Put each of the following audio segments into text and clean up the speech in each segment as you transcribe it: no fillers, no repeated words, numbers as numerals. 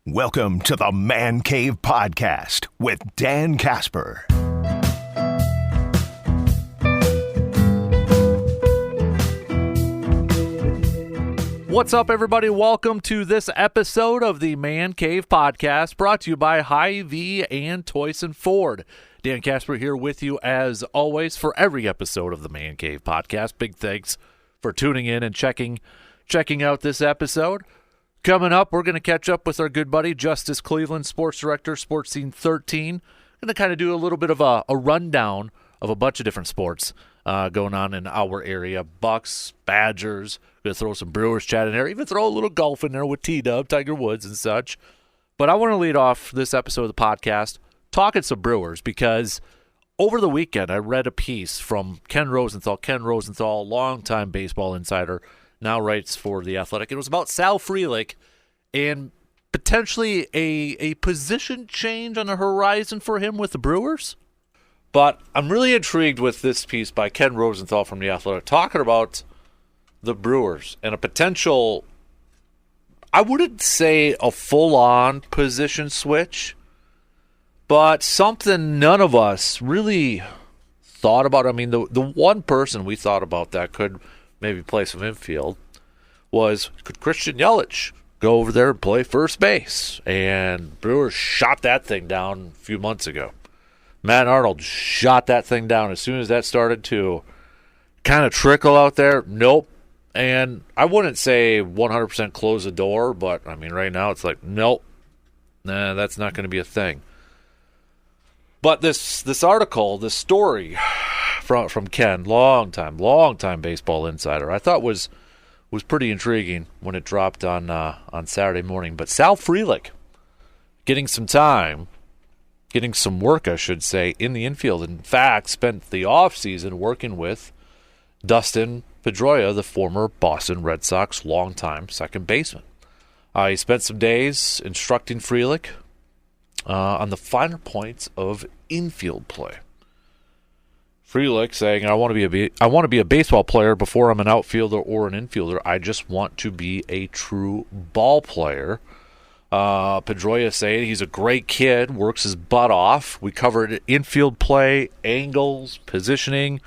Welcome to the Man Cave Podcast with Dan Casper. What's up, everybody? Welcome to this episode of the Man Cave Podcast, brought to you by Hy-Vee and Toyson Ford. Dan Casper here with you, as always, for every episode of the Man Cave Podcast. Big thanks for tuning in and checking out this episode. Coming up, we're going to catch up with our good buddy, Justus Cleveland, Sports Director, Sports Scene 13. Going to kind of do a little bit of a rundown of a bunch of different sports going on in our area. Bucks, Badgers, going to throw some Brewers chat in there, even throw a little golf in there with T-Dub, Tiger Woods, and such. But I want to lead off this episode of the podcast talking some Brewers, because over the weekend I read a piece from Ken Rosenthal, longtime baseball insider, now writes for The Athletic. It was about Sal Frelick and potentially a position change on the horizon for him with the Brewers. But I'm really intrigued with this piece by Ken Rosenthal from The Athletic, talking about the Brewers and a potential, I wouldn't say a full-on position switch, but something none of us really thought about. I mean, the one person we thought about that could maybe play some infield was, could Christian Yelich go over there and play first base? And Brewers shot that thing down a few months ago. Matt Arnold shot that thing down as soon as that started to kind of trickle out there. Nope. And I wouldn't say 100% close the door, but I mean, right now it's like, nope, nah, that's not going to be a thing. But this article, this story from Ken, long time baseball insider, I thought was pretty intriguing when it dropped on Saturday morning. But Sal Frelick getting some time, getting some work, I should say, in the infield. In fact, spent the offseason working with Dustin Pedroia, the former Boston Red Sox longtime second baseman. He spent some days instructing Frelick on the finer points of infield play. Frelick saying, I want to be a baseball player before I'm an outfielder or an infielder. I just want to be a true ball player. Pedroia saying he's a great kid, works his butt off. We covered infield play, angles, positioning,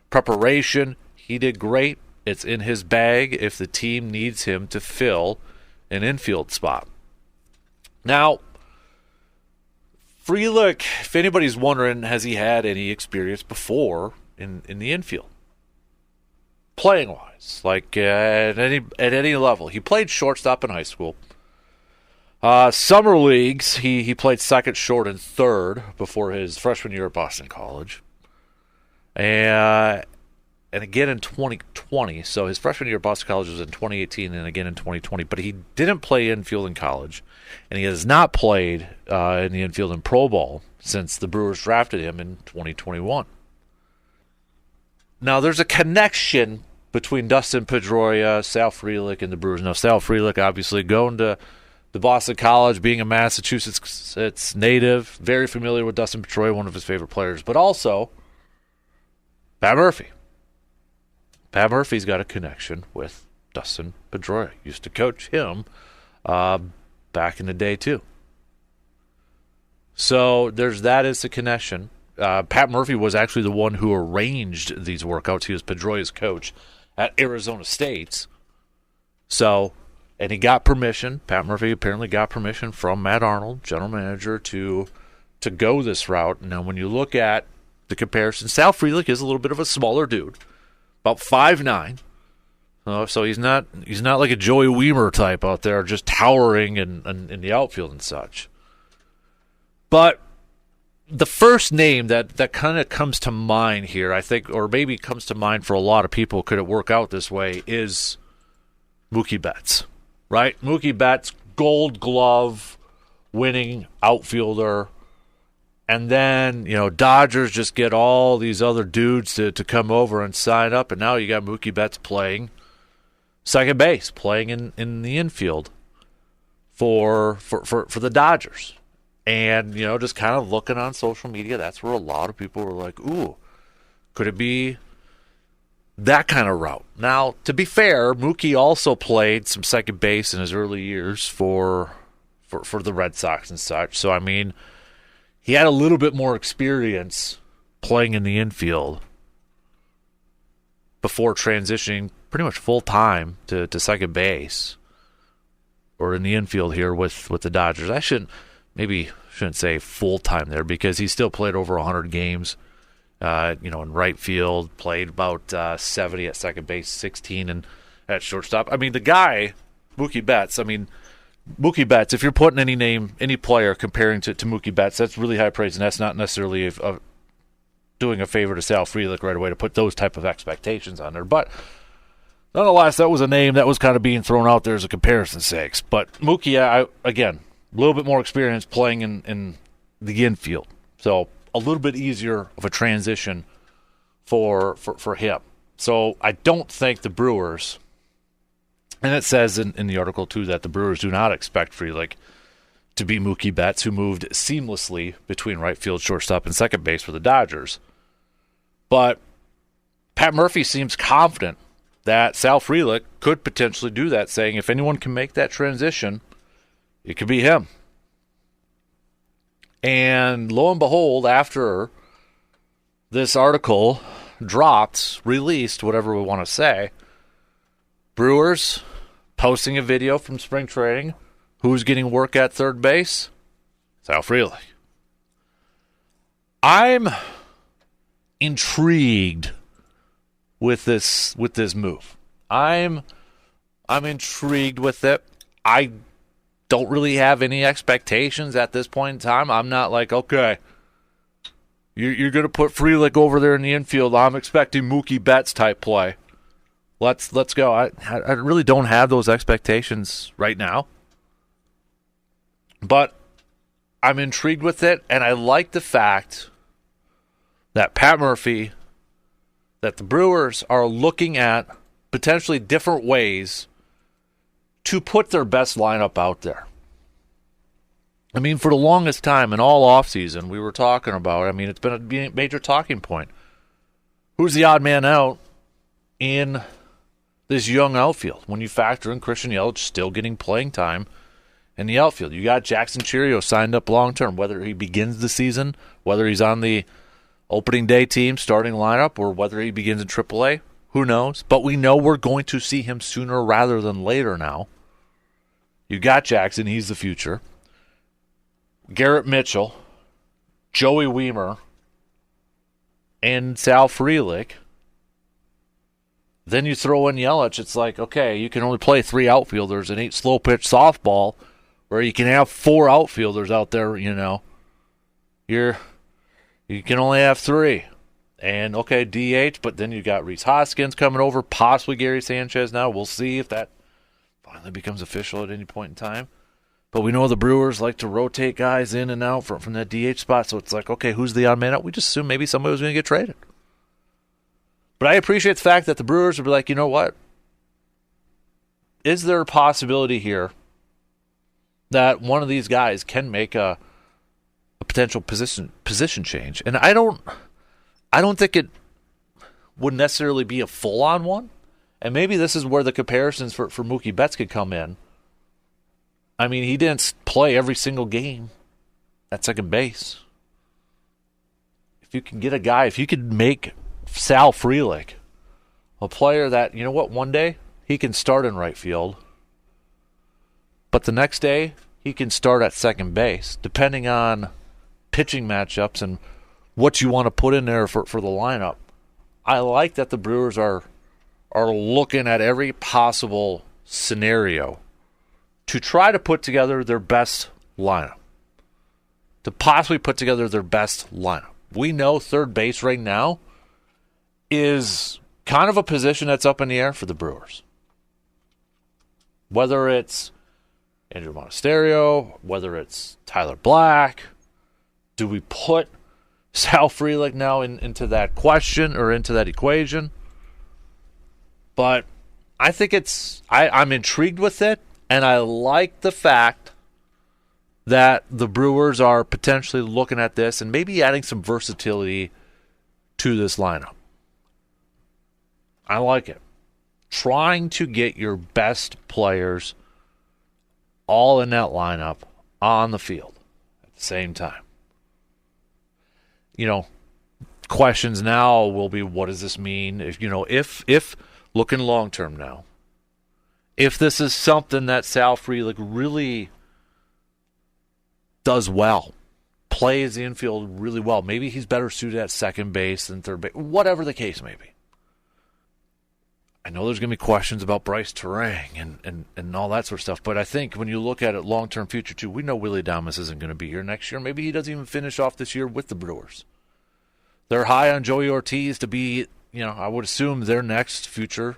preparation. He did great. It's in his bag if the team needs him to fill an infield spot. Now, Frelick, if anybody's wondering, has he had any experience before in the infield? Playing-wise, like at any level. He played shortstop in high school. Summer leagues, he played second, short, and third before his freshman year at Boston College. And again in 2020. So his freshman year at Boston College was in 2018 and again in 2020. But he didn't play infield in college. And he has not played in the infield in pro ball since the Brewers drafted him in 2021. Now, there's a connection between Dustin Pedroia, Sal Frelick, and the Brewers. Now, Sal Frelick obviously going to the Boston College, being a Massachusetts native, very familiar with Dustin Pedroia, one of his favorite players. But also, Pat Murphy. Pat Murphy's got a connection with Dustin Pedroia. Used to coach him back in the day, too. So there's that as the connection. Pat Murphy was actually the one who arranged these workouts. He was Pedroia's coach at Arizona State. So, and he got permission. Pat Murphy apparently got permission from Matt Arnold, general manager, to go this route. Now, when you look at the comparison, Sal Frelick is a little bit of a smaller dude, about 5'9". So he's not like a Joey Weimer type out there, just towering in the outfield and such. But the first name that kind of comes to mind here, I think, or maybe comes to mind for a lot of people, could it work out this way, is Mookie Betts, right? Mookie Betts, Gold Glove winning outfielder. And then, Dodgers just get all these other dudes to come over and sign up, and now you got Mookie Betts playing second base, playing in the infield for the Dodgers. And, just kind of looking on social media, that's where a lot of people were like, ooh, could it be that kind of route? Now, to be fair, Mookie also played some second base in his early years for for the Red Sox and such. So, I mean, he had a little bit more experience playing in the infield before transitioning pretty much full-time to second base or in the infield here with the Dodgers. I shouldn't say full-time there because he still played over 100 games, in right field, played about 70 at second base, 16 and at shortstop. I mean, the guy, Mookie Betts, if you're putting any player comparing to Mookie Betts, that's really high praise, and that's not necessarily doing a favor to Sal Frelick right away to put those type of expectations on there. But nonetheless, that was a name that was kind of being thrown out there as a comparison's sake. But Mookie, again, a little bit more experience playing in the infield. So a little bit easier of a transition for him. So I don't think the Brewers, and it says in the article too that the Brewers do not expect Frelick to be Mookie Betts, who moved seamlessly between right field, shortstop, and second base for the Dodgers. But Pat Murphy seems confident that Sal Frelick could potentially do that, saying if anyone can make that transition, it could be him. And lo and behold, after this article released, whatever we want to say, Brewers posting a video from spring training. Who's getting work at third base? Sal Frelick. I'm intrigued with this move. I'm intrigued with it. I don't really have any expectations at this point in time. I'm not like, okay, you're going to put Frelick over there in the infield. I'm expecting Mookie Betts type play. Let's go. I really don't have those expectations right now. But I'm intrigued with it, and I like the fact that Pat Murphy, that the Brewers are looking at potentially different ways to put their best lineup out there. I mean, for the longest time, in all offseason, we were talking about, it's been a major talking point. Who's the odd man out in this young outfield when you factor in Christian Yelich still getting playing time in the outfield? You got Jackson Chiriot signed up long-term, whether he begins the season, whether he's on the opening day team starting lineup, or whether he begins in AAA, who knows? But we know we're going to see him sooner rather than later now. You got Jackson, he's the future. Garrett Mitchell, Joey Wiemer, and Sal Frelick. Then you throw in Yelich, it's like, okay, you can only play 3 outfielders and 8 slow-pitch softball, where you can have 4 outfielders out there, you can only have 3. And, okay, DH, but then you got Rhys Hoskins coming over, possibly Gary Sanchez now. We'll see if that finally becomes official at any point in time. But we know the Brewers like to rotate guys in and out from that DH spot, so it's like, okay, who's the odd man out? We just assume maybe somebody was going to get traded. But I appreciate the fact that the Brewers would be like, you know what? Is there a possibility here that one of these guys can make a potential position change? And I don't think it would necessarily be a full-on one. And maybe this is where the comparisons for Mookie Betts could come in. I mean, he didn't play every single game at second base. If you can get a guy, if you could make Sal Frelick a player that, you know what, one day he can start in right field, but the next day he can start at second base, depending on pitching matchups and what you want to put in there for the lineup. I like that the Brewers are looking at every possible scenario to try to put together their best lineup. To possibly put together their best lineup. We know third base right now is kind of a position that's up in the air for the Brewers. Whether it's Andrew Monasterio, whether it's Tyler Black, do we put Sal Frelick now into that question or into that equation? But I think I'm intrigued with it, and I like the fact that the Brewers are potentially looking at this and maybe adding some versatility to this lineup. I like it. Trying to get your best players all in that lineup, on the field at the same time. Questions now will be, what does this mean? If looking long term now, if this is something that Sal Frelick really does well, plays the infield really well, maybe he's better suited at second base than third base, whatever the case may be. I know there's going to be questions about Bryce Terang and all that sort of stuff, but I think when you look at it long-term future too, we know Willie Adames isn't going to be here next year. Maybe he doesn't even finish off this year with the Brewers. They're high on Joey Ortiz to be, I would assume their next future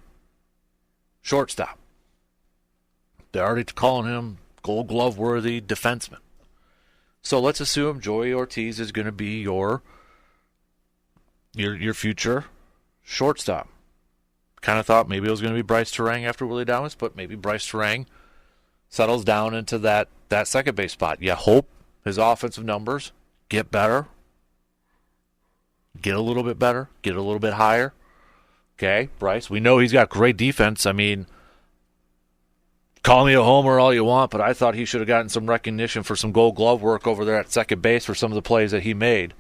shortstop. They're already calling him Gold Glove worthy defenseman. So let's assume Joey Ortiz is going to be your future shortstop. Kind of thought maybe it was going to be Bryce Terang after Willie Adames, but maybe Bryce Terang settles down into that second base spot. You hope his offensive numbers get better, get a little bit better, get a little bit higher. Okay, Bryce, we know he's got great defense. I mean, call me a homer all you want, but I thought he should have gotten some recognition for some Gold Glove work over there at second base for some of the plays that he made.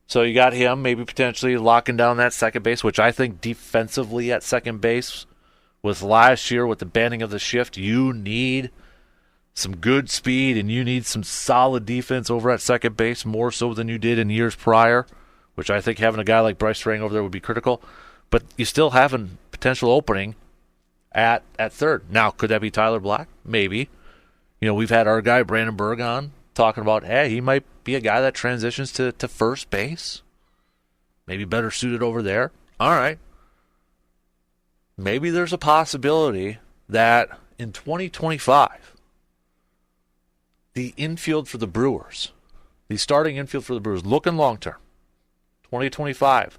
So you got him maybe potentially locking down that second base, which I think defensively at second base with last year with the banning of the shift, you need some good speed and you need some solid defense over at second base, more so than you did in years prior, which I think having a guy like Bryce Terang over there would be critical. But you still have a potential opening at third. Now, could that be Tyler Black? Maybe. We've had our guy Brandon Berg on talking about, hey, he might be a guy that transitions to first base. Maybe better suited over there. All right. Maybe there's a possibility that in 2025, the infield for the Brewers, the starting infield for the Brewers, looking long term, 2025,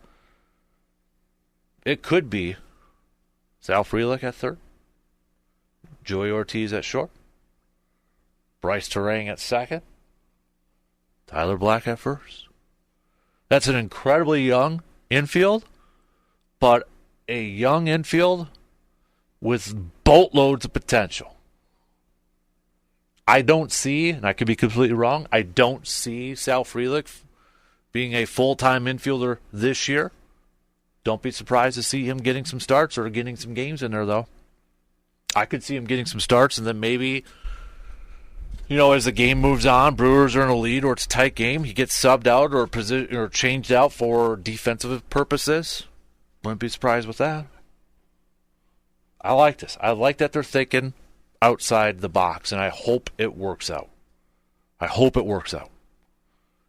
it could be Sal Frelick at third, Joey Ortiz at short, Bryce Terang at second, Tyler Black at first. That's an incredibly young infield, but a young infield with boatloads of potential. I don't see, and I could be completely wrong, I don't see Sal Frelick being a full-time infielder this year. Don't be surprised to see him getting some starts or getting some games in there, though. I could see him getting some starts, and then maybe, as the game moves on, Brewers are in a lead or it's a tight game, he gets subbed out or changed out for defensive purposes. Wouldn't be surprised with that. I like this. I like that they're thinking outside the box, and I hope it works out.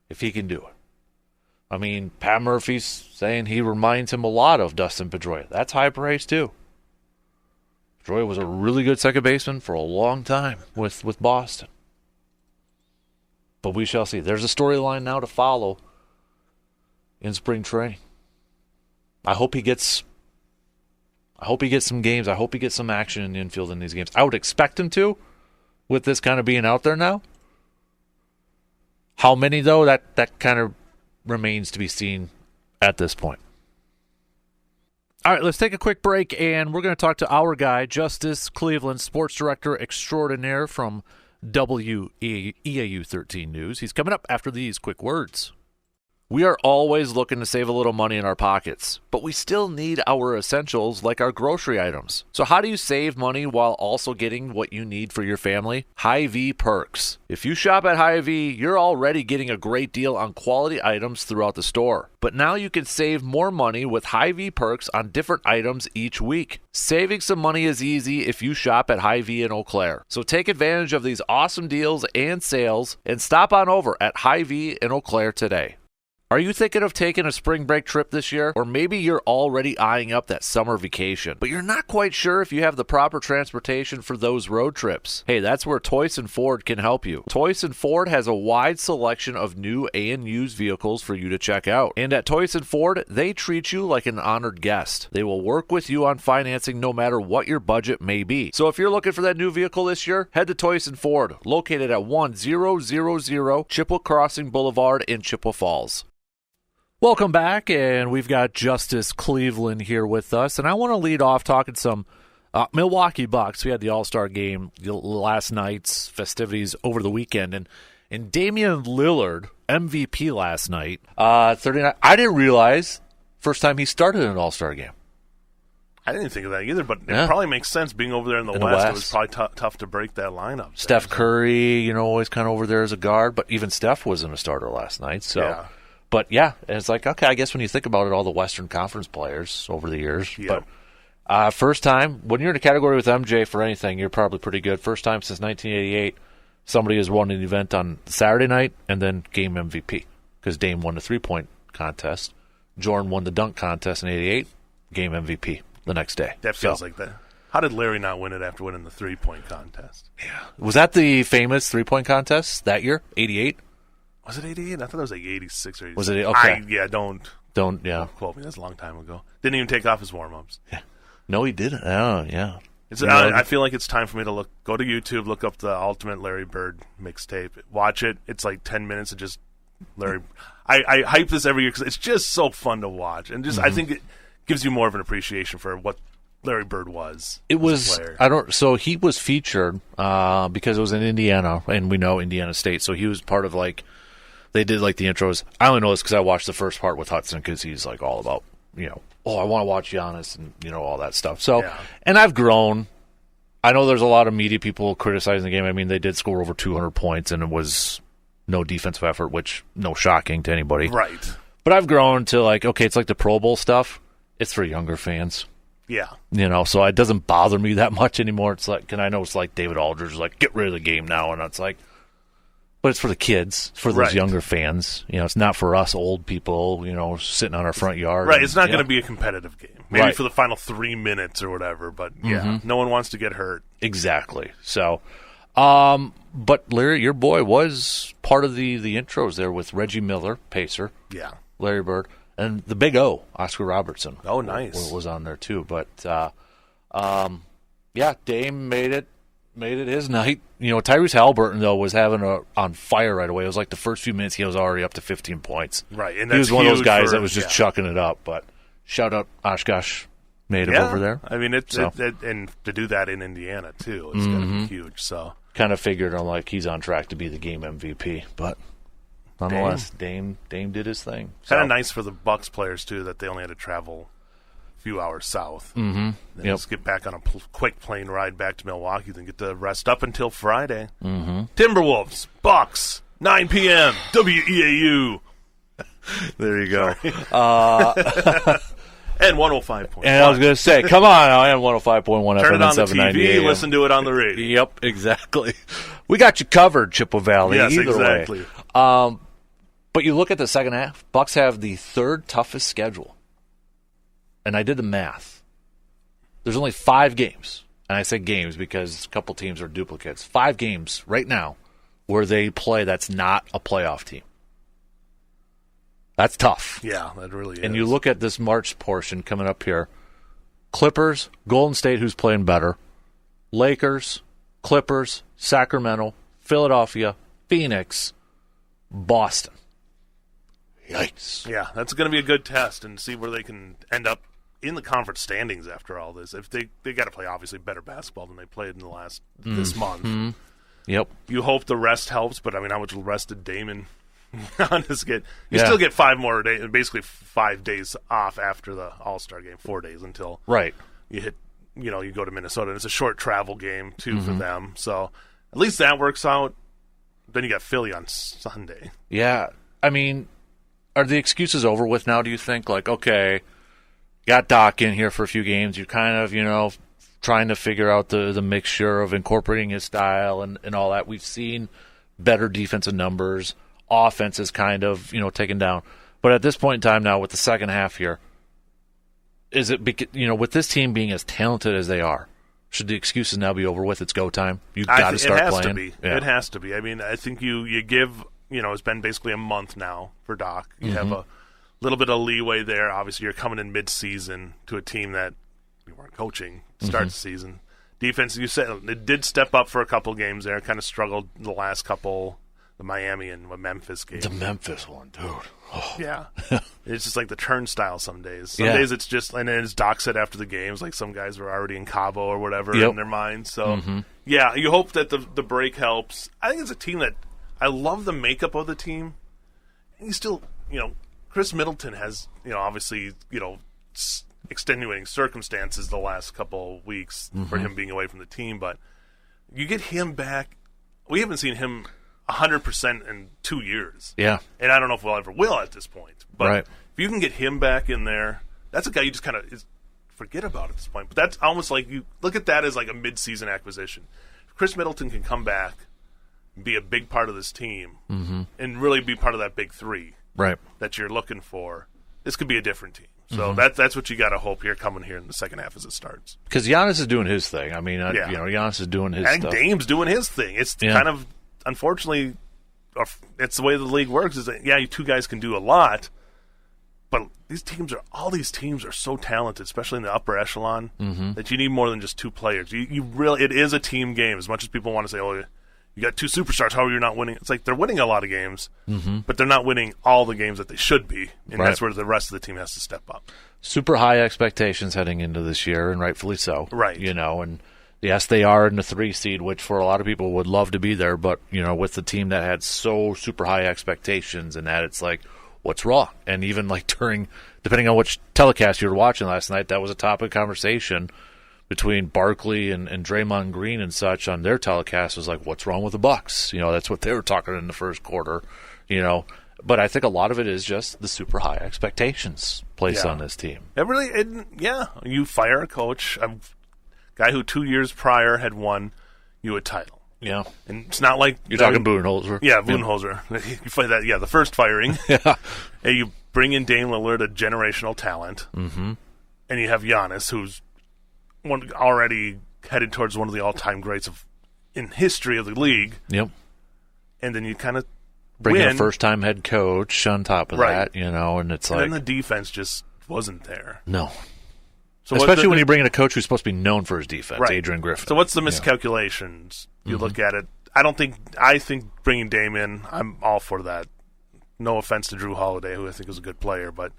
If he can do it. I mean, Pat Murphy's saying he reminds him a lot of Dustin Pedroia. That's high praise, too. Pedroia was a really good second baseman for a long time with Boston. But we shall see. There's a storyline now to follow in spring training. I hope he gets some games. I hope he gets some action in the infield in these games. I would expect him to, with this kind of being out there now. How many, though, that kind of remains to be seen at this point. All right, let's take a quick break, and we're going to talk to our guy, Justus Cleveland, sports director extraordinaire from WEAU 13 News. He's coming up after these quick words. We are always looking to save a little money in our pockets, but we still need our essentials like our grocery items. So how do you save money while also getting what you need for your family? Hy-Vee Perks. If you shop at Hy-Vee, you're already getting a great deal on quality items throughout the store. But now you can save more money with Hy-Vee Perks on different items each week. Saving some money is easy if you shop at Hy-Vee in Eau Claire. So take advantage of these awesome deals and sales and stop on over at Hy-Vee in Eau Claire today. Are you thinking of taking a spring break trip this year? Or maybe you're already eyeing up that summer vacation, but you're not quite sure if you have the proper transportation for those road trips. Hey, that's where Toys & Ford can help you. Toys & Ford has a wide selection of new and used vehicles for you to check out. And at Toys & Ford, they treat you like an honored guest. They will work with you on financing no matter what your budget may be. So if you're looking for that new vehicle this year, head to Toys & Ford, located at 1000 Chippewa Crossing Boulevard in Chippewa Falls. Welcome back, and we've got Justus Cleveland here with us, and I want to lead off talking some Milwaukee Bucks, we had the All-Star game last night's festivities over the weekend, and Damian Lillard, MVP last night, 39. I didn't realize first time he started an All-Star game. I didn't think of that either, but it probably makes sense being over there in the West. It was probably tough to break that lineup. Steph Curry, always kind of over there as a guard, but even Steph wasn't a starter last night. So, yeah. But yeah, it's like, okay, I guess when you think about it, all the Western Conference players over the years. Yeah. But first time, when you're in a category with MJ for anything, you're probably pretty good. First time since 1988, somebody has won an event on Saturday night and then game MVP because Dame won the three-point contest. Jordan won the dunk contest in 88, game MVP. The next day. That feels like that. How did Larry not win it after winning the three-point contest? Yeah. Was that the famous three-point contest that year? 88? Was it 88? I thought it was like 86 or 87. Was it? Okay. Don't quote me. That's a long time ago. Didn't even take off his warm-ups. Yeah. No, he didn't. Oh, yeah. I feel like it's time for me to go to YouTube, look up the Ultimate Larry Bird mixtape, watch it. It's like 10 minutes of just Larry. I hype this every year because it's just so fun to watch. And just I think it gives you more of an appreciation for what Larry Bird was. It was so he was featured because it was in Indiana, and we know Indiana State, so he was part of they did the intros. I only know this because I watched the first part with Hudson because he's all about I want to watch Giannis and all that stuff. So and I've grown. I know there's a lot of media people criticizing the game. I mean, they did score over 200 points, and it was no defensive effort, which no shocking to anybody, right? But I've grown to okay, it's like the Pro Bowl stuff. It's for younger fans. Yeah. So it doesn't bother me that much anymore. It's and I know it's David Aldridge get rid of the game now, and it's but it's for the kids, for those younger fans. It's not for us old people, sitting on our front yard. Right, it's not going to be a competitive game. Maybe for the final 3 minutes or whatever, but no one wants to get hurt. Exactly. So, but Larry, your boy was part of the intros there with Reggie Miller, Pacer. Yeah. Larry Bird. And the Big O, Oscar Robertson. Oh, nice. Was on there, too. But, Dame made it his night. Tyrese Halliburton, though, was on fire right away. It was the first few minutes, he was already up to 15 points. Right, and he was one of those guys that was just chucking it up. But shout out Oshkosh made it over there. I mean, and to do that in Indiana, too, it's going to be huge. So kind of figured on he's on track to be the game MVP, but nonetheless, Dame did his thing. Kind of nice for the Bucks players too that they only had to travel a few hours south. Mm-hmm. Then just get back on a quick plane ride back to Milwaukee, then get to rest up until Friday. Mm-hmm. Timberwolves, Bucks, 9 p.m. WEAU. There you go. And 105.1. And I was going to say, come on, I am 105.1 Turn FM it on the TV, AM. listen to it on the radio. Yep, exactly. We got you covered, Chippewa Valley. Yes, either exactly. way. But you look at the second half, Bucks have the third toughest schedule. And I did the math. There's only 5 games. And I say games because a couple teams are duplicates. 5 games right now where they play that's not a playoff team. That's tough. Yeah, that really is. And you look at this March portion coming up here. Clippers, Golden State, who's playing better. Lakers, Clippers, Sacramento, Philadelphia, Phoenix, Boston. Yikes. Yeah, that's going to be a good test and see where they can end up in the conference standings after all this. If they got to play obviously better basketball than they played in the last this month. Yep. You hope the rest helps, but I mean, how much rest did Damon get? You still get 5 more days, basically 5 days off after the All-Star game, 4 days until you hit. You go to Minnesota, and it's a short travel game too for them. So at least that works out. Then you got Philly on Sunday. Yeah, I mean, are the excuses over with now, do you think? Okay, got Doc in here for a few games. You're kind of, trying to figure out the mixture of incorporating his style and all that. We've seen better defensive numbers. Offense is kind of, taken down. But at this point in time now, with the second half here, is it, with this team being as talented as they are, should the excuses now be over with? It's go time. You've got to start playing. It has to be. Yeah. It has to be. I mean, I think you give, it's been basically a month now for Doc. You have a little bit of leeway there. Obviously, you're coming in mid-season to a team that you weren't coaching to start the season. Defense, you said, it did step up for a couple games there. Kind of struggled the last couple the Miami and Memphis game. The Memphis one, dude. Oh. Yeah. It's just like the turnstile some days. Some days it's just, and then as Doc said after the games, like some guys were already in Cabo or whatever in their minds. So, yeah, you hope that the break helps. I think it's a team that, I love the makeup of the team. And you still, Chris Middleton has, obviously, extenuating circumstances the last couple of weeks for him being away from the team, but you get him back. We haven't seen him 100% in 2 years. Yeah. And I don't know if we'll ever will at this point. But if you can get him back in there, that's a guy you just kind of forget about at this point. But that's almost like you look at that as like a mid-season acquisition. If Chris Middleton can come back, be a big part of this team, and really be part of that big three that you're looking for, this could be a different team. So that's what you got to hope here coming here in the second half as it starts. Because Giannis is doing his thing. I mean, Giannis is doing his stuff. Dame's doing his thing. It's kind of, unfortunately, it's the way the league works. Is that you two guys can do a lot, but all these teams are so talented, especially in the upper echelon, that you need more than just two players. You really, it is a team game. As much as people want to say, "Oh, you got two superstars, how are you not winning?" It's like they're winning a lot of games, but they're not winning all the games that they should be, and that's where the rest of the team has to step up. Super high expectations heading into this year, and rightfully so. Right. And yes, they are in the 3 seed, which for a lot of people would love to be there, but, with the team that had so super high expectations and that, it's like, what's wrong? And even like depending on which telecast you were watching last night, that was a topic of conversation between Barkley and Draymond Green and such on their telecast. Was like, what's wrong with the Bucks? That's what they were talking in the first quarter, But I think a lot of it is just the super high expectations placed on this team. You fire a coach, a guy who 2 years prior had won you a title. Yeah. And it's not like... You're talking Budenholzer. Yeah, Budenholzer. You fight that, the first firing. And you bring in Dame Lillard, a generational talent. And you have Giannis, who's already headed towards one of the all-time greats in history of the league. Yep. And then you kind of bring in a first-time head coach on top of that, and it's like... And then the defense just wasn't there. No. So especially when you bring in a coach who's supposed to be known for his defense, Adrian Griffin. So what's the miscalculations? You look at it. I think bringing Dame in, I'm all for that. No offense to Drew Holiday, who I think is a good player, but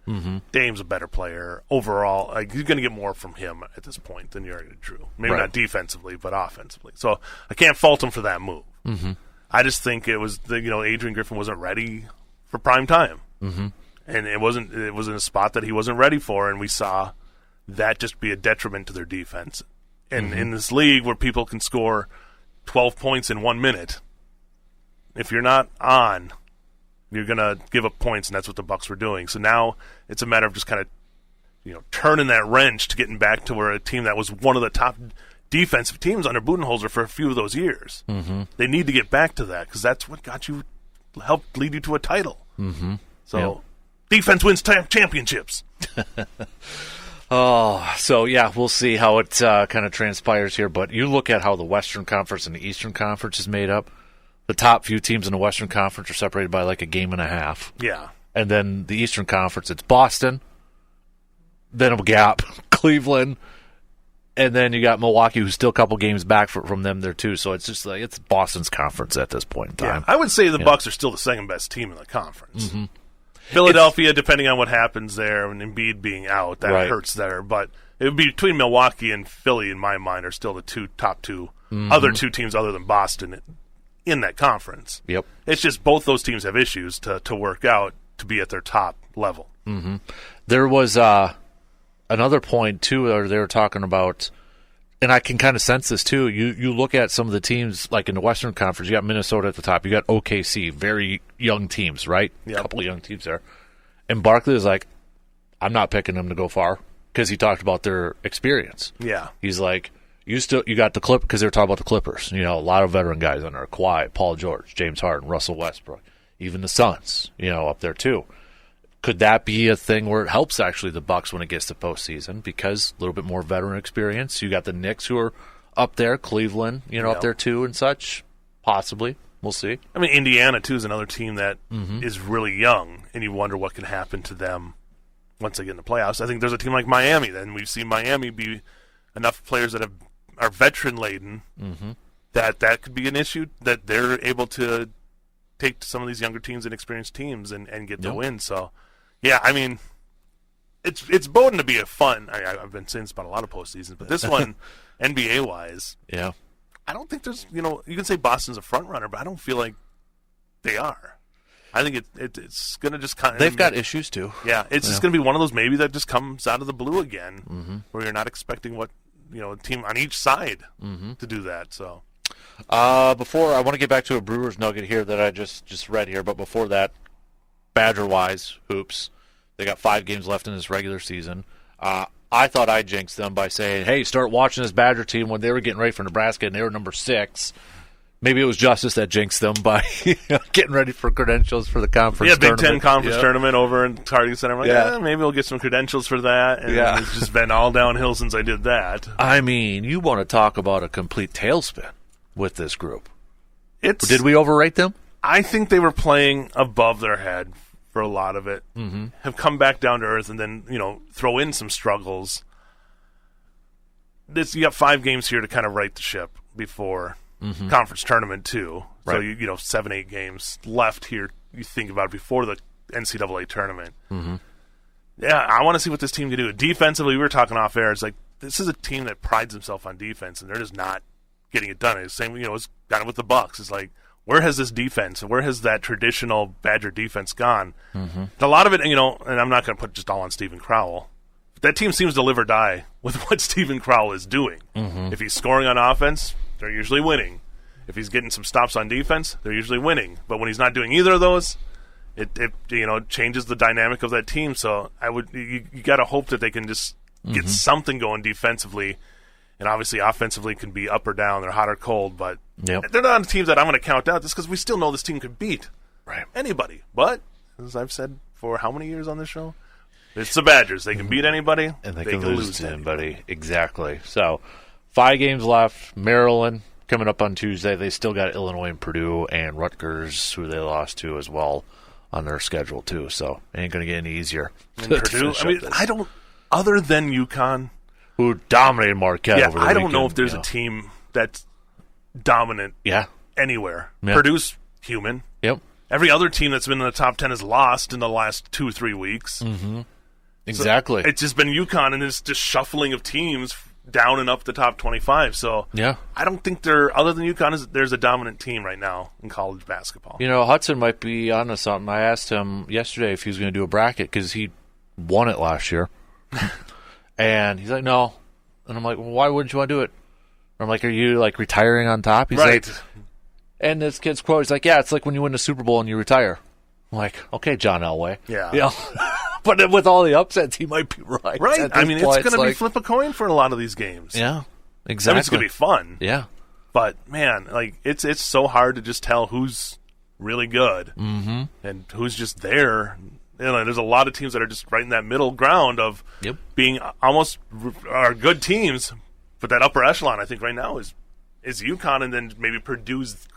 Dame's a better player overall. Like, you're going to get more from him at this point than you're going to Drew. Maybe not defensively, but offensively. So I can't fault him for that move. I just think it was Adrian Griffin wasn't ready for prime time, and it was in a spot that he wasn't ready for, and we saw that just be a detriment to their defense. And in this league where people can score 12 points in 1 minute, if you're not on, you're going to give up points, and that's what the Bucks were doing. So now it's a matter of just kind of, turning that wrench to getting back to where a team that was one of the top defensive teams under Budenholzer for a few of those years. They need to get back to that because that's what helped lead you to a title. So defense wins championships. We'll see how it kind of transpires here. But you look at how the Western Conference and the Eastern Conference is made up. The top few teams in the Western Conference are separated by like a game and a half. Yeah. And then the Eastern Conference, it's Boston, then a gap, Cleveland, and then you got Milwaukee, who's still a couple games back from them there too. So it's just like it's Boston's conference at this point in time. Yeah. I would say the Bucks are still the second best team in the conference. Philadelphia, depending on what happens there, and Embiid being out, that hurts there. But it would be between Milwaukee and Philly, in my mind, are still the top two other two teams other than Boston in that conference. Yep. It's just both those teams have issues to work out to be at their top level. There was another point, too, where they were talking about, and I can kind of sense this, too. You look at some of the teams, like in the Western Conference, you got Minnesota at the top. You got OKC, very young teams, right? Yep. A couple of young teams there. And Barkley is like, I'm not picking them to go far because he talked about their experience. Yeah. He's like, you got the Clip because they were talking about the Clippers. A lot of veteran guys on there: Kawhi, Paul George, James Harden, Russell Westbrook, even the Suns. Up there too. Could that be a thing where it helps actually the Bucks when it gets to postseason because a little bit more veteran experience? You got the Knicks who are up there, Cleveland, up there too, and such. Possibly, we'll see. I mean, Indiana too is another team that is really young, and you wonder what can happen to them once they get in the playoffs. I think there's a team like Miami. Then we've seen Miami be enough players that are veteran laden that could be an issue that they're able to take some of these younger teams and experienced teams and get the win. So, yeah, I mean, it's boding to be a fun. I've been saying this about a lot of postseasons, but this one, NBA-wise, I don't think there's, you can say Boston's a front runner, but I don't feel like they are. I think it's going to just kind of... They've got issues, too. Yeah, it's just going to be one of those maybe that just comes out of the blue again, where you're not expecting a team on each side to do that, so... Before, I want to get back to a Brewers nugget here that I just read here, but before that, Badger-wise, hoops, they got 5 games left in this regular season. I thought I jinxed them by saying, hey, start watching this Badger team when they were getting ready for Nebraska and they were number 6. Maybe it was Justus that jinxed them by getting ready for credentials for the conference tournament. Big Ten conference tournament over in Target Center. I'm like, maybe we'll get some credentials for that. And it's just been all downhill since I did that. I mean, you want to talk about a complete tailspin with this group. Did we overrate them? I think they were playing above their head for a lot of it. Have come back down to earth and then, throw in some struggles. You got 5 games here to kind of right the ship before conference tournament too. Right. So 7-8 games left here. You think about it before the NCAA tournament. Yeah, I want to see what this team can do. Defensively, we were talking off air. It's like this is a team that prides themselves on defense, and they're just not getting it done. It's the same, it's kind of with the Bucks. It's like, where has this defense, where has that traditional Badger defense gone? A lot of it, and I'm not going to put just all on Stephen Crowell. That team seems to live or die with what Stephen Crowell is doing. If he's scoring on offense, they're usually winning. If he's getting some stops on defense, they're usually winning. But when he's not doing either of those, it changes the dynamic of that team. So you got to hope that they can just get something going defensively. And obviously, offensively can be up or down. They're hot or cold, but they're not on teams that I'm going to count out just because we still know this team could beat anybody. But, as I've said for how many years on this show, it's the Badgers. They can beat anybody, and they can lose to anybody. Exactly. So, 5 games left. Maryland coming up on Tuesday. They still got Illinois and Purdue and Rutgers, who they lost to as well, on their schedule, too. So, it ain't going to get any easier. And Purdue, I don't, other than UConn, who dominated Marquette over the weekend. I don't know if there's a team that's dominant anywhere. Purdue's human. Every other team that's been in the top 10 has lost in the last 2-3 weeks. Exactly. So it's just been UConn and this just shuffling of teams down and up the top 25. So I don't think other than UConn, there's a dominant team right now in college basketball. Hudson might be onto something. I asked him yesterday if he was going to do a bracket because he won it last year. And he's like, no. And I'm like, well, why wouldn't you want to do it? I'm like, are you retiring on top? He's like, and this kid's quote, he's like, yeah, it's like when you win the Super Bowl and you retire. I'm like, okay, John Elway. Yeah. But with all the upsets, he might be right. Right. I mean, it's going to be flip a coin for a lot of these games. Yeah, exactly. It's going to be fun. Yeah. But, man, it's so hard to just tell who's really good and who's just there. There's a lot of teams that are just right in that middle ground of being almost are good teams, but that upper echelon, I think, right now is UConn, and then maybe Purdue's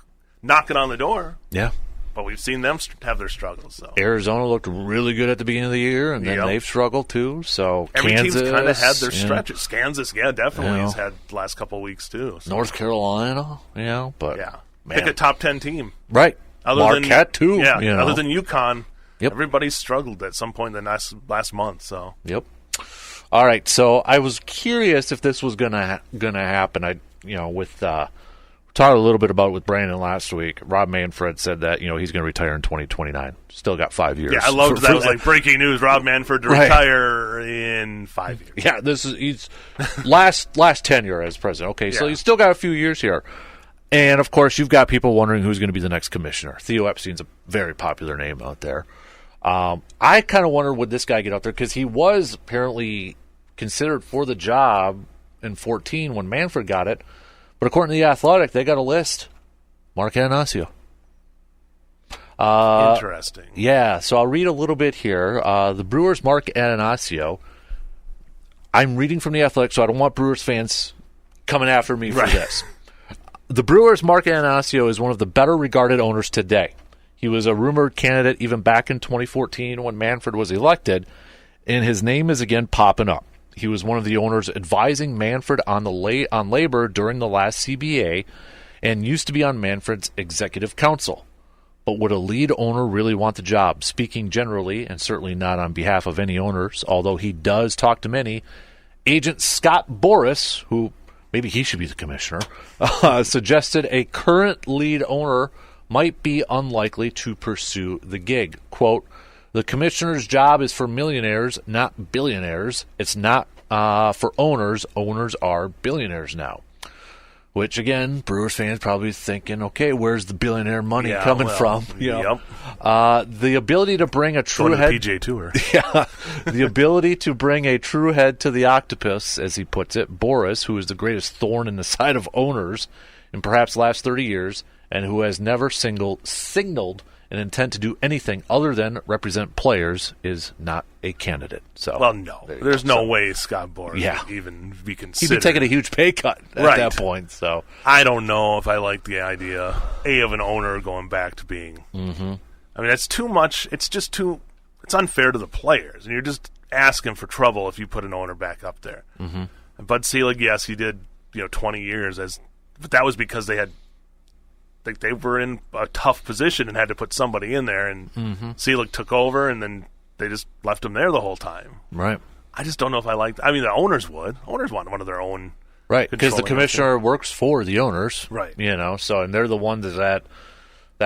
knocking on the door. Yeah. But we've seen them have their struggles. So Arizona looked really good at the beginning of the year, and then they've struggled too. So every Kansas team's kind of had their stretches. Kansas, definitely has had the last couple of weeks too. So. North Carolina, but pick a top 10 team, right? Marquette too. Yeah, other than UConn. Everybody's struggled at some point in the last month. So all right. So I was curious if this was gonna happen. Talked a little bit about it with Brandon last week. Rob Manfred said that he's going to retire in 2029. Still got 5 years. Yeah, I loved that. It was like breaking news. Rob Manfred to retire in 5 years. Yeah, he's last tenure as president. Okay, so he's still got a few years here. And of course, you've got people wondering who's going to be the next commissioner. Theo Epstein's a very popular name out there. I kind of wonder, would this guy get out there? Because he was apparently considered for the job in 2014 when Manfred got it. But according to The Athletic, they got a list. Mark Anastasio. Interesting. Yeah, so I'll read a little bit here. The Brewers' Mark Anastasio. I'm reading from The Athletic, so I don't want Brewers fans coming after me for this. The Brewers' Mark Anastasio is one of the better-regarded owners today. He was a rumored candidate even back in 2014 when Manfred was elected, and his name is again popping up. He was one of the owners advising Manfred on labor during the last CBA and used to be on Manfred's executive council. but would a lead owner really want the job? Speaking generally, and certainly not on behalf of any owners, although he does talk to many, agent Scott Boras, who maybe he should be the commissioner, suggested a current lead owner might be unlikely to pursue the gig. Quote, the commissioner's job is for millionaires, not billionaires. It's not for owners. Owners are billionaires now. Which, again, Brewers fans probably thinking, okay, where's the billionaire money coming from? Yep. The ability to bring a true head... PJ Tour. Yeah. The ability to bring a true head to the octopus, as he puts it, Boras, who is the greatest thorn in the side of owners in perhaps the last 30 years, and who has never signaled an intent to do anything other than represent players, is not a candidate. So, well, no. There's no way Scott Boras would even be considered. He'd be taking a huge pay cut at that point. So I don't know if I like the idea, of an owner going back to being... Mm-hmm. I mean, that's too much. It's just too... It's unfair to the players. And you're just asking for trouble if you put an owner back up there. Mm-hmm. And Bud Selig, yes, he did 20 years, but that was because they had... They were in a tough position and had to put somebody in there, and Selig took over, and then they just left him there the whole time. Right. I just don't know if I like... I mean, the owners would. Owners want one of their own... Right, because the commissioner works for the owners. Right. So, and they're the ones that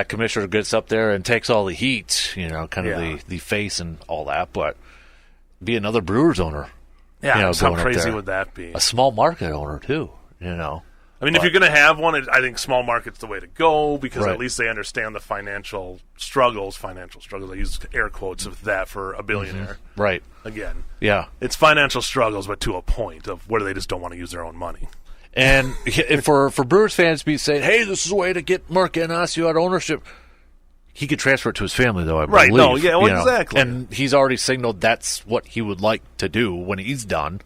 commissioner gets up there and takes all the heat, kind of the face and all that, but be another Brewers owner. Yeah, how crazy would that be? A small market owner, too, I mean, if you're going to have one, I think small market's the way to go, because at least they understand the financial struggles. I use air quotes with that for a billionaire. Mm-hmm. Right. Again. Yeah. It's financial struggles, but to a point of where they just don't want to use their own money. And for Brewers fans to be saying, hey, this is a way to get Mark Anasio out of ownership, he could transfer it to his family, though, I believe. Right, no, yeah, well, exactly. And he's already signaled that's what he would like to do when he's done,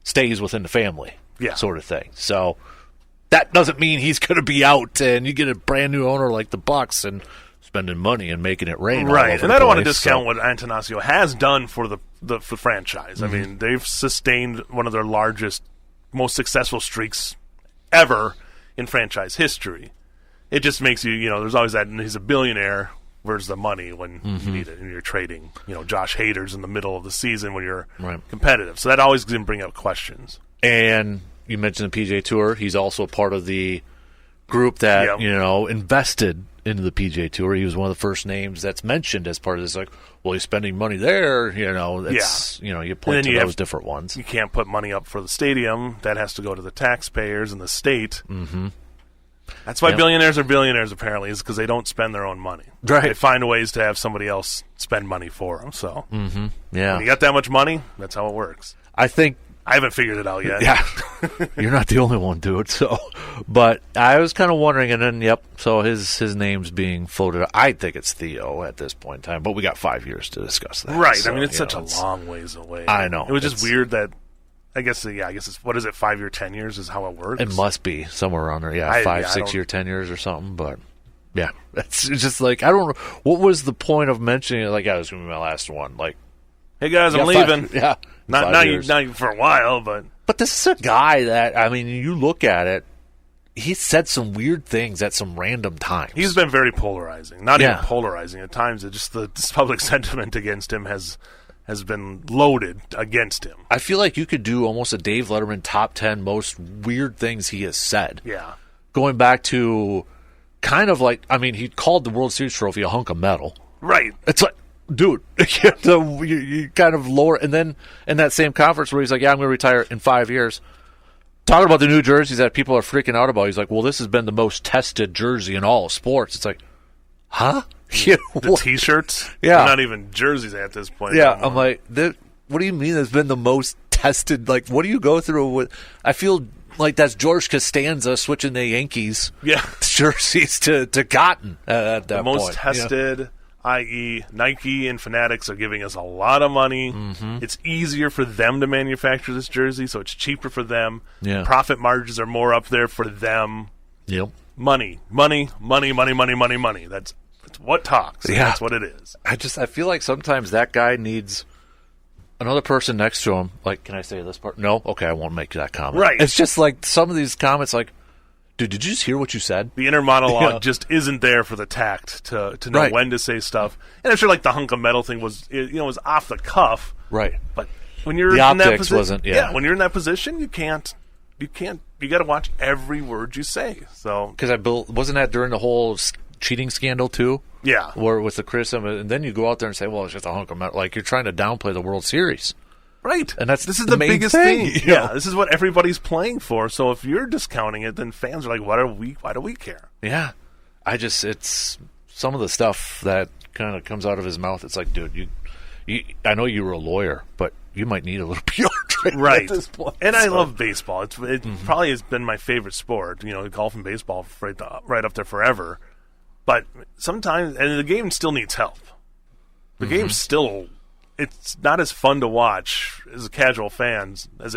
stays within the family sort of thing. So... that doesn't mean he's going to be out and you get a brand new owner like the Bucks and spending money and making it rain. Right, and I don't want to discount what Antanasio has done for the franchise. Mm-hmm. I mean, they've sustained one of their largest, most successful streaks ever in franchise history. It just makes you, there's always that, and he's a billionaire. Where's the money when you need it? And you're trading, Josh Hader's in the middle of the season when you're competitive. So that always can bring up questions. And you mentioned the PGA Tour. He's also part of the group that, invested into the PGA Tour. He was one of the first names that's mentioned as part of this. Like, well, he's spending money there. That's, you point to those different ones. You can't put money up for the stadium. That has to go to the taxpayers and the state. Mm-hmm. That's why billionaires are billionaires, apparently, is because they don't spend their own money. Right. They find ways to have somebody else spend money for them. So, when you got that much money, that's how it works. I haven't figured it out yet. Yeah. You're not the only one, dude. So, but I was kind of wondering, and then, so his name's being floated. I think it's Theo at this point in time, but we got 5 years to discuss that. Right. So, I mean, it's such a long ways away. I know. It was just weird that, I guess it's, what is it, 5 year, 10 years is how it works? It must be somewhere around there. Yeah, 5, 6 year, 10 years or something, but... yeah, it's just like, I don't know. What was the point of mentioning it? Like, that was going to be my last one. Like, hey, guys, I'm leaving. Not for a while, but... But this is a guy that, I mean, you look at it, he said some weird things at some random times. He's been very polarizing. Not even polarizing. At times, just the public sentiment against him has been loaded against him. I feel like you could do almost a Dave Letterman top 10 most weird things he has said. Yeah. Going back to kind of like, I mean, he called the World Series trophy a hunk of metal. Right. It's like, dude, you kind of lower, and then in that same conference where he's like, yeah, I'm going to retire in 5 years, talking about the new jerseys that people are freaking out about, he's like, well, this has been the most tested jersey in all of sports. It's like, huh? The T-shirts? Yeah. They're not even jerseys at this point. Yeah, anymore. I'm like, what do you mean it's been the most tested? Like, what do you go through with? I feel like that's George Costanza switching the Yankees jerseys to cotton at that point. The most tested... i.e. Nike and Fanatics are giving us a lot of money. Mm-hmm. It's easier for them to manufacture this jersey, so it's cheaper for them. Yeah. Profit margins are more up there for them. Yep. Money. That's what talks. Yeah. That's what it is. I feel like sometimes that guy needs another person next to him. Like, can I say this part? No? Okay, I won't make that comment. Right. It's just like some of these comments, like, Dude, did you just hear what you said? The inner monologue just isn't there for the tact to know when to say stuff. And I'm sure like the hunk of metal thing was was off the cuff. Right. But when you're the in that optics position, wasn't. Yeah. When you're in that position, you can't. You got to watch every word you say. So because wasn't that during the whole cheating scandal too? Yeah. Where with the criticism, and then you go out there and say, "Well, it's just a hunk of metal." Like you're trying to downplay the World Series. Right. And this is the biggest thing. Yeah, this is what everybody's playing for. So if you're discounting it, then fans are like, why do we care? Yeah. It's some of the stuff that kind of comes out of his mouth. It's like, dude, I know you were a lawyer, but you might need a little PR training at this point. And I love baseball. It probably has been my favorite sport. Golf and baseball right up there forever. But sometimes, and the game still needs help. The game still... It's not as fun to watch as a casual fans because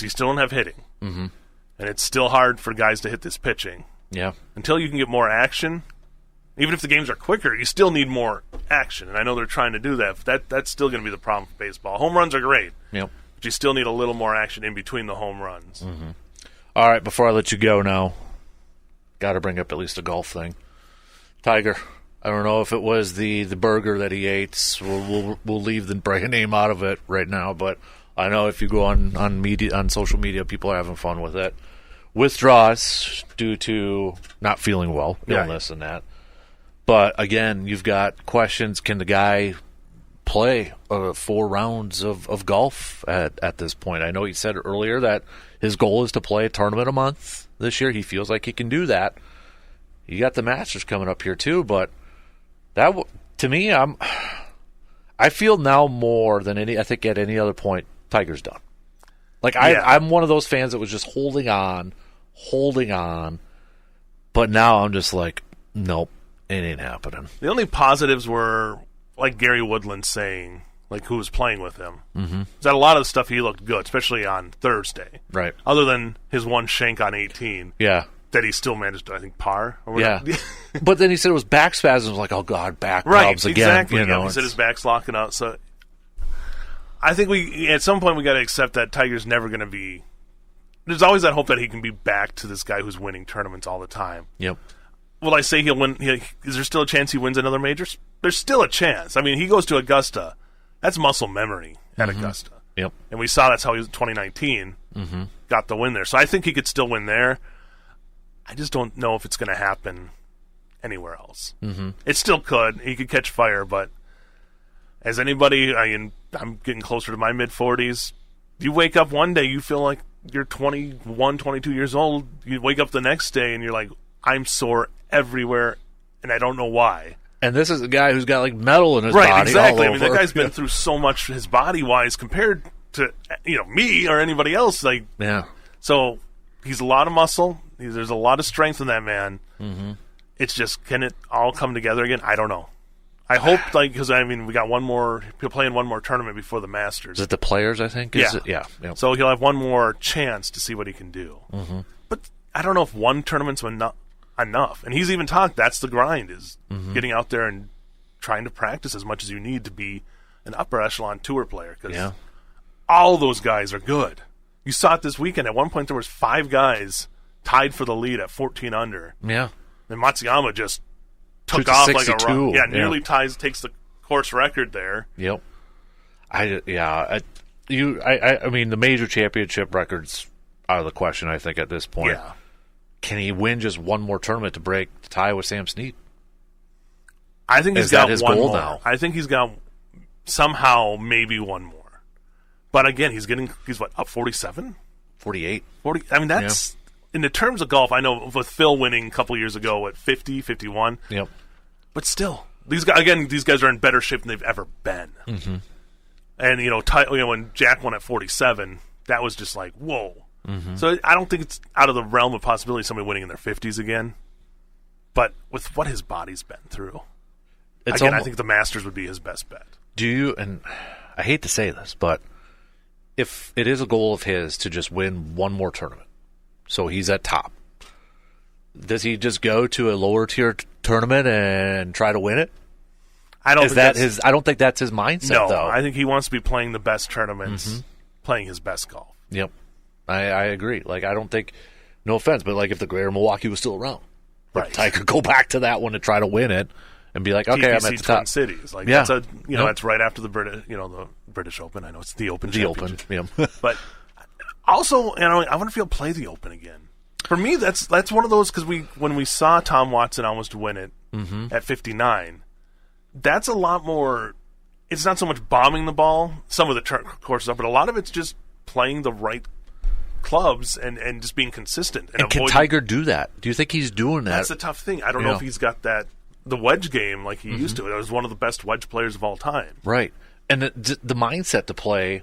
you still don't have hitting, and it's still hard for guys to hit this pitching. Yeah, until you can get more action, even if the games are quicker, you still need more action. And I know they're trying to do that. But that's still going to be the problem for baseball. Home runs are great, but you still need a little more action in between the home runs. All right, before I let you go now, got to bring up at least a golf thing. Tiger. I don't know if it was the burger that he ate. We'll leave the brand name out of it right now, but I know if you go on social media, people are having fun with it. Withdraws due to not feeling well, illness and that. But again, you've got questions. Can the guy play 4 rounds of golf at this point? I know he said earlier that his goal is to play a tournament a month this year. He feels like he can do that. You got the Masters coming up here too, but that to me, I feel now more than I think at any other point, Tiger's done. Like I'm one of those fans that was just holding on, but now I'm just like, nope, it ain't happening. The only positives were like Gary Woodland saying, like who was playing with him, that a lot of the stuff he looked good, especially on Thursday. Right. Other than his one shank on 18. Yeah. That he still managed to, I think, par. Or yeah. But then he said it was back spasms. Like, oh, God, back problems again. Exactly. He said his back's locking out. So I think at some point, we got to accept that Tiger's never going to be... There's always that hope that he can be back to this guy who's winning tournaments all the time. Yep. Will I say he'll win? Is there still a chance he wins another major? There's still a chance. I mean, he goes to Augusta. That's muscle memory at Augusta. Yep. And we saw that's how he was in 2019. Got the win there. So I think he could still win there. I just don't know if it's going to happen anywhere else. It still could. He could catch fire, but as anybody, I'm getting closer to my mid-40s. You wake up one day, you feel like you're 21, 22 years old. You wake up the next day, and you're like, I'm sore everywhere, and I don't know why. And this is a guy who's got, like, metal in his body. Right, exactly. All over. I mean, that guy's been through so much his body-wise compared to, me or anybody else. Like, yeah. So he's a lot of muscle. There's a lot of strength in that man. It's just, can it all come together again? I don't know. I hope, because we got one more. He'll play in one more tournament before the Masters. Is it the Players? I think. Yeah, yeah. Yep. So he'll have one more chance to see what he can do. But I don't know if one tournament's enough. And he's even talked. That's the grind: is getting out there and trying to practice as much as you need to be an upper echelon tour player. Because all those guys are good. You saw it this weekend. At one point, there was 5 guys tied for the lead at 14 under. Yeah. And Matsuyama just took off 62. like a rock. Yeah, nearly takes the course record there. Yep. I mean, the major championship record's out of the question, I think, at this point. Yeah. Can he win just one more tournament to break the tie with Sam Snead? I think he's got his one goal more. now. I think he's got somehow maybe one more. But again, he's up 47? 48. 40. I mean, that's in the terms of golf. I know with Phil winning a couple years ago at 50, 51. Yep. But still, these guys are in better shape than they've ever been. And when Jack won at 47, that was just like whoa. So I don't think it's out of the realm of possibility somebody winning in their 50s again. But with what his body's been through, I think the Masters would be his best bet. Do you? And I hate to say this, but if it is a goal of his to just win one more tournament, so he's at top, does he just go to a lower tier tournament and try to win it? I don't think that's his mindset. No, though. I think he wants to be playing the best tournaments, playing his best golf. Yep, I agree. Like I don't think No offense, but like if the Greater Milwaukee was still around, right? I could go back to that one to try to win it and be like, okay, TPC I'm at the top. Twin Cities, like that's that's right after the British Open. I know it's the Open. The Open, yeah. But also, I want to feel play the Open again. For me, that's one of those because when we saw Tom Watson almost win it at 59, that's a lot more. It's not so much bombing the ball. Some of the courses are, but a lot of it's just playing the right clubs and just being consistent. And can Tiger do that? Do you think he's doing that? That's the tough thing. I don't know if he's got the wedge game like he used to. It was one of the best wedge players of all time. Right. And the mindset to play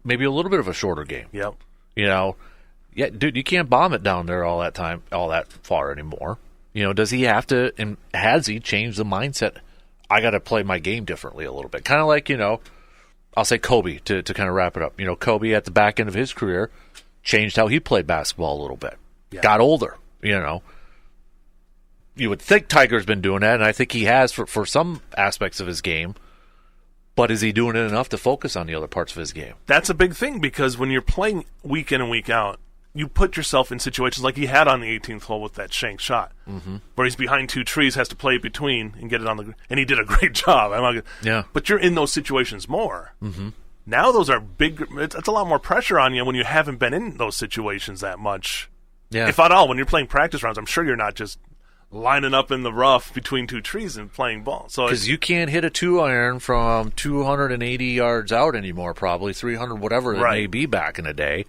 maybe a little bit of a shorter game. Yep. Yeah, dude, you can't bomb it down there all that far anymore. Does he have to, and has he changed the mindset? I got to play my game differently a little bit. Kind of like, I'll say Kobe to kind of wrap it up. Kobe at the back end of his career changed how he played basketball a little bit. Yeah. Got older, You would think Tiger's been doing that, and I think he has for some aspects of his game. But is he doing it enough to focus on the other parts of his game? That's a big thing because when you're playing week in and week out, you put yourself in situations like he had on the 18th hole with that shank shot, where he's behind two trees, has to play it between and get it on and he did a great job. But you're in those situations more. Mm-hmm. Now those are big. It's a lot more pressure on you when you haven't been in those situations that much. Yeah. If at all, when you're playing practice rounds, I'm sure you're not just lining up in the rough between two trees and playing ball. So because you can't hit a 2-iron from 280 yards out anymore, probably 300, whatever it may be back in the day.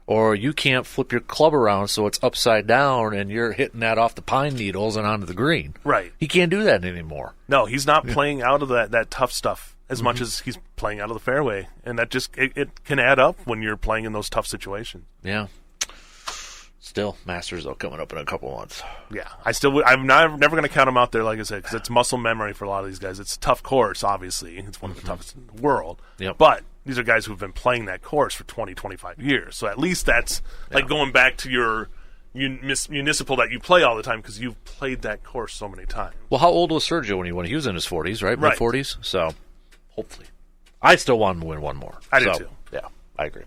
Or you can't flip your club around so it's upside down and you're hitting that off the pine needles and onto the green. Right. He can't do that anymore. No, he's not playing out of that tough stuff as much as he's playing out of the fairway. And that just it can add up when you're playing in those tough situations. Yeah. Still, Masters, though, coming up in a couple months. Yeah. I'm never going to count him out there, like I said, because it's muscle memory for a lot of these guys. It's a tough course, obviously. It's one of the toughest in the world. Yep. But these are guys who've been playing that course for 20, 25 years. So at least that's like going back to your municipal that you play all the time because you've played that course so many times. Well, how old was Sergio when he won? He was in his 40s, right? Right. Mid-40s? So, hopefully. I still want him to win one more. I do, too. Yeah, I agree.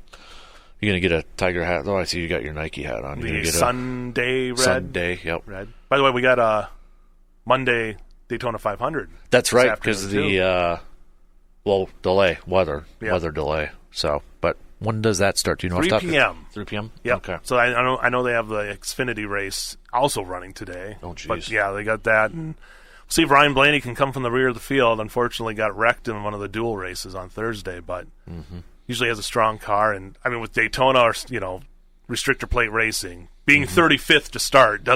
You're going to get a Tiger hat. Oh, I see you got your Nike hat on. The Sunday red. Sunday, yep. Red. By the way, we got a Monday Daytona 500. That's right, because of the delay, weather delay. So, but when does that start? Do you know? 3 p.m. 3 p.m. Yep. Okay. So I know they have the Xfinity race also running today. Oh, jeez. But yeah, they got that. And we'll see if Ryan Blaney can come from the rear of the field. Unfortunately, got wrecked in one of the dual races on Thursday, but usually has a strong car. And I mean, with Daytona or restrictor plate racing, being 35th to start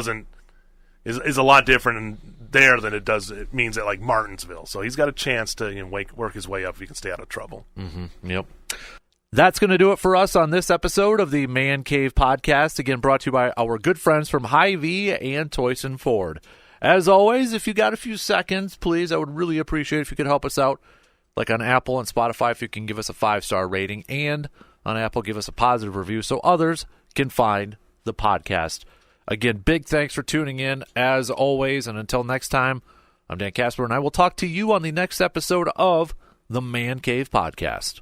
is a lot different there than it means at like Martinsville. So he's got a chance to work his way up if he can stay out of trouble. Yep. That's going to do it for us on this episode of the Man Cave Podcast. Again, brought to you by our good friends from Hy-Vee and Toyson Ford. As always, if you got a few seconds, please, I would really appreciate if you could help us out. Like on Apple and Spotify, if you can give us a 5-star rating, and on Apple, give us a positive review so others can find the podcast. Again, big thanks for tuning in, as always, and until next time, I'm Dan Casper, and I will talk to you on the next episode of the Man Cave Podcast.